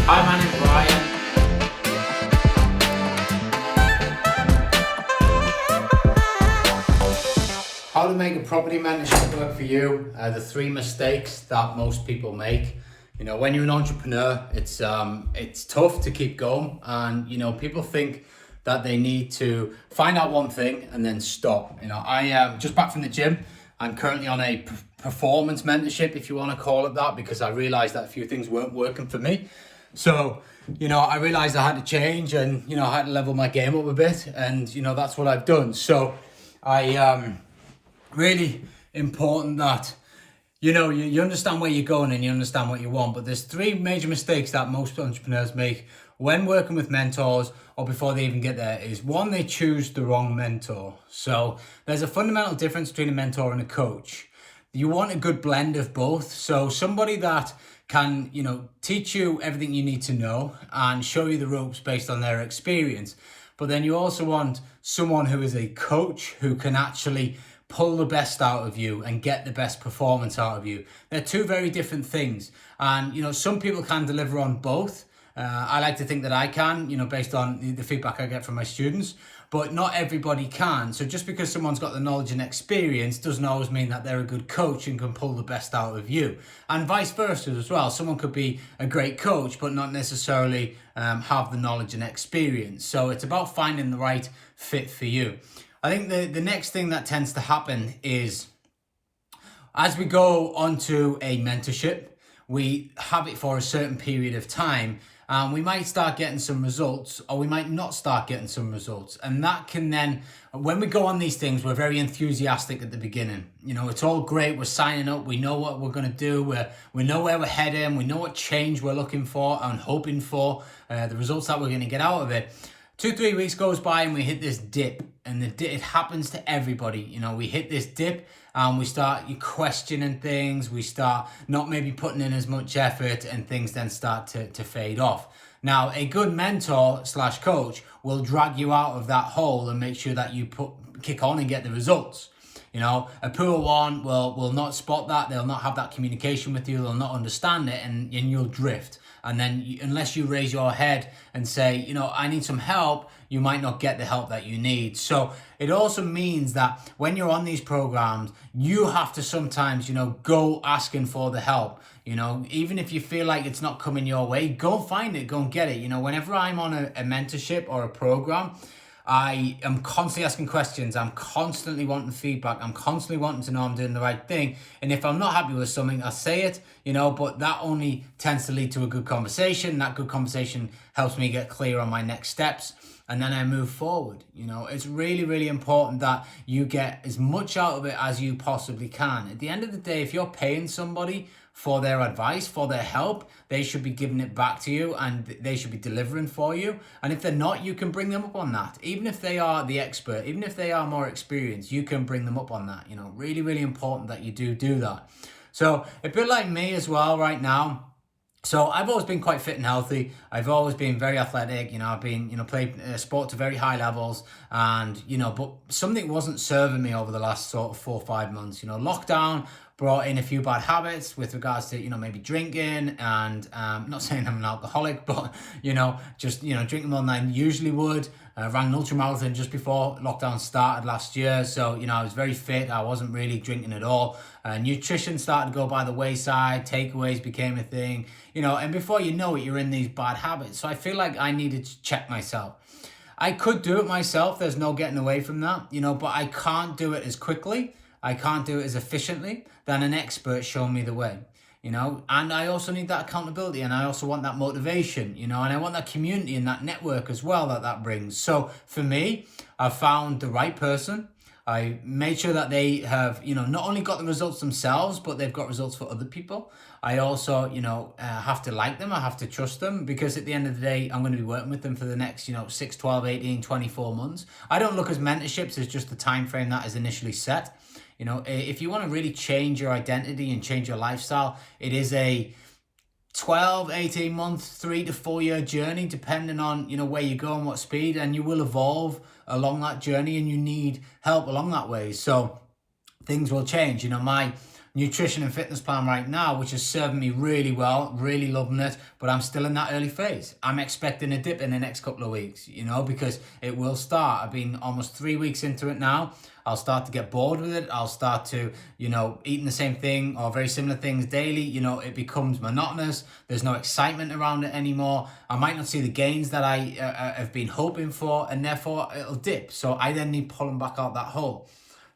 Hi, my name's Ryan. How to make a property mentorship work for you. The 3 mistakes that most people make. When you're an entrepreneur, it's tough to keep going, and people think that they need to find out one thing and then stop. I am just back from the gym. I'm currently on a performance mentorship, if you want to call it that, because I realized that a few things weren't working for me. So, I realized I had to change, and, I had to level my game up a bit, and, that's what I've done. So really important that, you understand where you're going and you understand what you want. But there's 3 major mistakes that most entrepreneurs make when working with mentors or before they even get there. Is 1, they choose the wrong mentor. So there's a fundamental difference between a mentor and a coach. You want a good blend of both. So somebody that can, teach you everything you need to know and show you the ropes based on their experience. But then you also want someone who is a coach who can actually pull the best out of you and get the best performance out of you. They're 2 very different things. And, some people can deliver on both. I like to think that I can, based on the feedback I get from my students, but not everybody can. So just because someone's got the knowledge and experience doesn't always mean that they're a good coach and can pull the best out of you. And vice versa as well. Someone could be a great coach, but not necessarily have the knowledge and experience. So it's about finding the right fit for you. I think the next thing that tends to happen is, as we go onto a mentorship, we have it for a certain period of time, and we might start getting some results, or we might not start getting some results. And that can then, when we go on these things, we're very enthusiastic at the beginning. It's all great. We're signing up. We know what we're going to do. We know where we're heading. We know what change we're looking for and hoping for, the results that we're going to get out of it. 2-3 weeks goes by and we hit this dip, and it happens to everybody. We hit this dip and we start questioning things. We start not maybe putting in as much effort, and things then start to fade off. Now, a good mentor / coach will drag you out of that hole and make sure that you kick on and get the results. A poor one will not spot that. They'll not have that communication with you. They'll not understand it, and you'll drift. And then unless you raise your head and say, I need some help, you might not get the help that you need. So it also means that when you're on these programs, you have to sometimes, go asking for the help. Even if you feel like it's not coming your way, go find it, go and get it. Whenever I'm on a mentorship or a program, I am constantly asking questions. I'm constantly wanting feedback. I'm constantly wanting to know I'm doing the right thing. And if I'm not happy with something, I say it, but that only tends to lead to a good conversation. That good conversation helps me get clear on my next steps, and then I move forward. It's really, really important that you get as much out of it as you possibly can. At the end of the day, if you're paying somebody for their advice, for their help, they should be giving it back to you, and they should be delivering for you. And if they're not, you can bring them up on that. Even if they are the expert, even if they are more experienced, you can bring them up on that. Really, really important that you do that. So a bit like me as well right now. So I've always been quite fit and healthy. I've always been very athletic. I've been, played sport to very high levels, and, but something wasn't serving me over the last sort of 4 or 5 months. Lockdown brought in a few bad habits with regards to, maybe drinking, and not saying I'm an alcoholic, but, just, drinking more than I usually would. Ran an ultramarathon just before lockdown started last year. So, I was very fit. I wasn't really drinking at all. Nutrition started to go by the wayside. Takeaways became a thing, and before you know it, you're in these bad habits. So I feel like I needed to check myself. I could do it myself. There's no getting away from that, but I can't do it as quickly. I can't do it as efficiently than an expert showing me the way. And I also need that accountability, and I also want that motivation, and I want that community and that network as well that brings. So for me, I've found the right person. I made sure that they have, not only got the results themselves, but they've got results for other people. I also, have to like them. I have to trust them, because at the end of the day, I'm going to be working with them for the next, 6, 12, 18, 24 months. I don't look at mentorships as just the time frame that is initially set. If you want to really change your identity and change your lifestyle, it is a 12, 18 month, 3 to 4 year journey, depending on, where you go and what speed, and you will evolve along that journey, and you need help along that way. So things will change. My nutrition and fitness plan right now, which is serving me really well, really loving it, but I'm still in that early phase. I'm expecting a dip in the next couple of weeks, because it will start. I've been almost 3 weeks into it now. I'll start to get bored with it. I'll start to, eating the same thing or very similar things daily. It becomes monotonous. There's no excitement around it anymore. I might not see the gains that I have been hoping for, and therefore it'll dip. So I then need pulling back out that hole.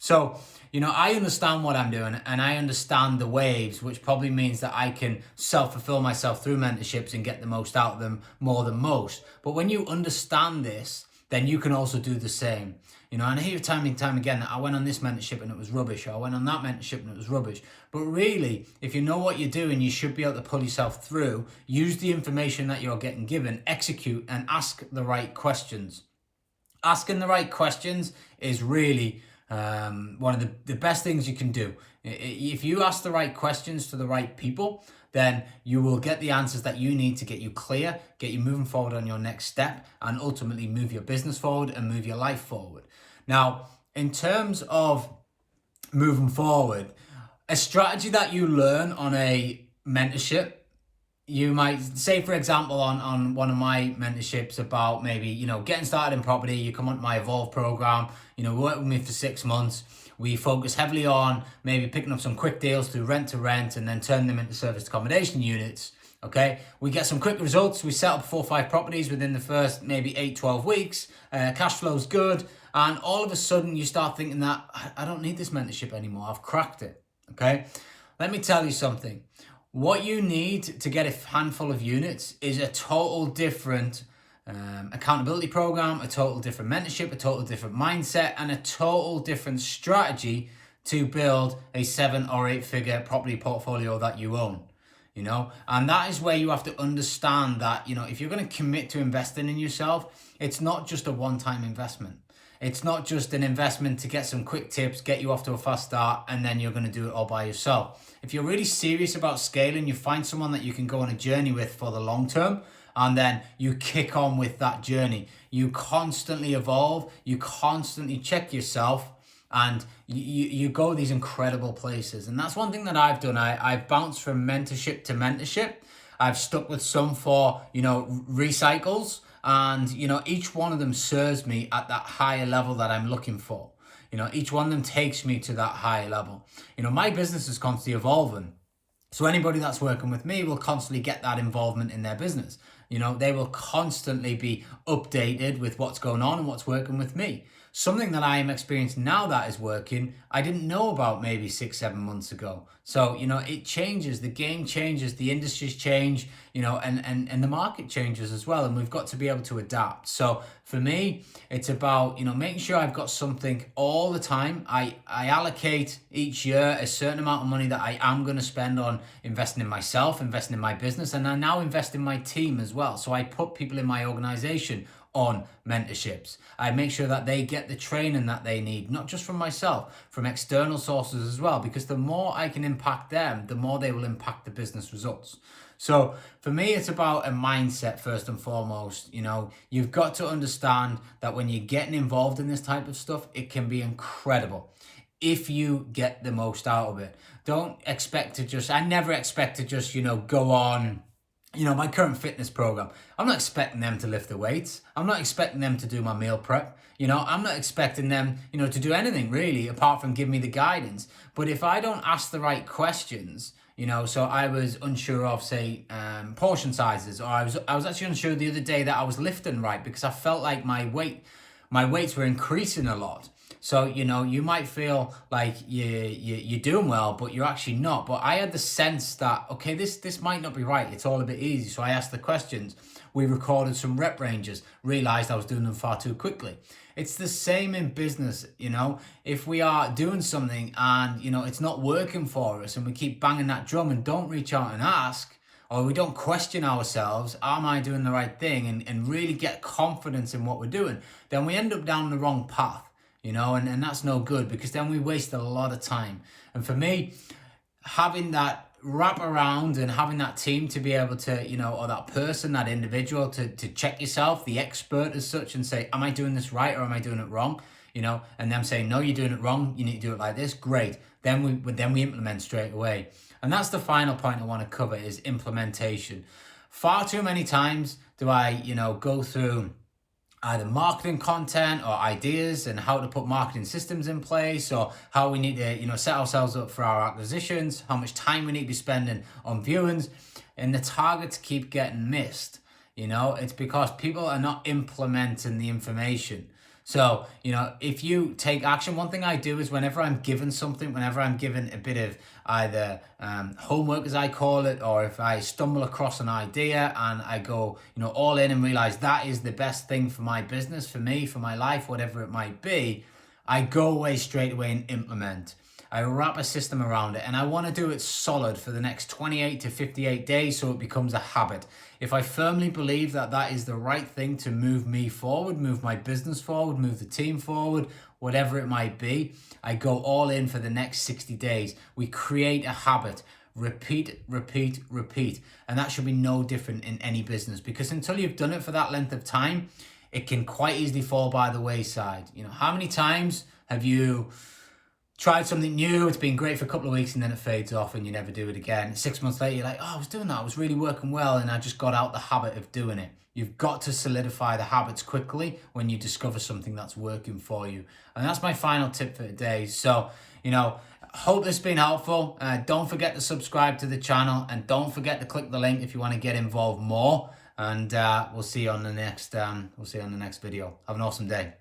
So, I understand what I'm doing, and I understand the waves, which probably means that I can self-fulfill myself through mentorships and get the most out of them more than most. But when you understand this, then you can also do the same. And I hear time and time again that I went on this mentorship and it was rubbish, or I went on that mentorship and it was rubbish. But really, if you know what you're doing, you should be able to pull yourself through, use the information that you're getting given, execute, and ask the right questions. Asking the right questions is really one of the best things you can do. If you ask the right questions to the right people, then you will get the answers that you need to get you clear, get you moving forward on your next step, and ultimately move your business forward and move your life forward. Now, in terms of moving forward, a strategy that you learn on a mentorship, you might say, for example, on one of my mentorships about maybe, getting started in property, you come onto my Evolve program, work with me for 6 months. We focus heavily on maybe picking up some quick deals through rent to rent and then turn them into serviced accommodation units. Okay, we get some quick results. We set up 4 or 5 properties within the first maybe 8-12 weeks. Cash flow's good. And all of a sudden you start thinking that I don't need this mentorship anymore. I've cracked it. Okay, let me tell you something. What you need to get a handful of units is a total different accountability program, a total different mentorship, a total different mindset, and a total different strategy to build a 7 or 8 figure property portfolio that you own. And that is where you have to understand that, if you're going to commit to investing in yourself, it's not just a one-time investment. It's not just an investment to get some quick tips, get you off to a fast start, and then you're going to do it all by yourself. If you're really serious about scaling, you find someone that you can go on a journey with for the long term, and then you kick on with that journey. You constantly evolve, you constantly check yourself, and you go these incredible places. And that's one thing that I've done. I've bounced from mentorship to mentorship. I've stuck with some for, recycles. And, each one of them serves me at that higher level that I'm looking for. Each one of them takes me to that higher level. My business is constantly evolving. So anybody that's working with me will constantly get that involvement in their business. They will constantly be updated with what's going on and what's working with me. Something that I am experiencing now that is working, I didn't know about maybe 6-7 months ago. So, it changes, the game changes, the industries change, and the market changes as well. And we've got to be able to adapt. So for me, it's about, making sure I've got something all the time. I allocate each year a certain amount of money that I am going to spend on investing in myself, investing in my business, and I now invest in my team as well. So I put people in my organization on mentorships. I make sure that they get the training that they need, not just from myself, from external sources as well, because the more I can impact them, the more they will impact the business results. So for me, it's about a mindset first and foremost. You've got to understand that when you're getting involved in this type of stuff, it can be incredible if you get the most out of it. I never expect to just, go on, my current fitness program. I'm not expecting them to lift the weights. I'm not expecting them to do my meal prep. I'm not expecting them, to do anything really apart from give me the guidance. But if I don't ask the right questions, so I was unsure of, say, portion sizes, or I was actually unsure the other day that I was lifting right because I felt like my weights were increasing a lot. So, you might feel like you're doing well, but you're actually not. But I had the sense that, okay, this might not be right. It's all a bit easy. So I asked the questions. We recorded some rep ranges, realized I was doing them far too quickly. It's the same in business, if we are doing something and, it's not working for us and we keep banging that drum and don't reach out and ask, or we don't question ourselves, am I doing the right thing, and really get confidence in what we're doing, then we end up down the wrong path. And that's no good, because then we waste a lot of time. And for me, having that wrap around and having that team to be able to, you know, or that person, that individual to check yourself, the expert as such, and say, am I doing this right or am I doing it wrong? You know, and them saying, no, you're doing it wrong. You need to do it like this. Great. Then we implement straight away. And that's the final point I want to cover is implementation. Far too many times do I, you know, go through either marketing content or ideas and how to put marketing systems in place, or how we need to, you know, set ourselves up for our acquisitions, how much time we need to be spending on viewings, and the targets keep getting missed. You know, it's because people are not implementing the information. So, you know, if you take action, one thing I do is whenever I'm given something, whenever I'm given a bit of either homework, as I call it, or if I stumble across an idea and I go, you know, all in and realize that is the best thing for my business, for me, for my life, whatever it might be, I go away straight away and implement. I wrap a system around it, and I want to do it solid for the next 28 to 58 days so it becomes a habit. If I firmly believe that that is the right thing to move me forward, move my business forward, move the team forward, whatever it might be, I go all in for the next 60 days. We create a habit. Repeat, repeat, repeat. And that should be no different in any business, because until you've done it for that length of time, it can quite easily fall by the wayside. You know, how many times have you tried something new, it's been great for a couple of weeks, and then it fades off and you never do it again? 6 months later, you're like, oh, I was doing that, I was really working well, and I just got out the habit of doing it. You've got to solidify the habits quickly when you discover something that's working for you. And that's my final tip for today. So, you know, hope this has been helpful. Don't forget to subscribe to the channel, and don't forget to click the link if you want to get involved more. And we'll see you on the next video. Have an awesome day.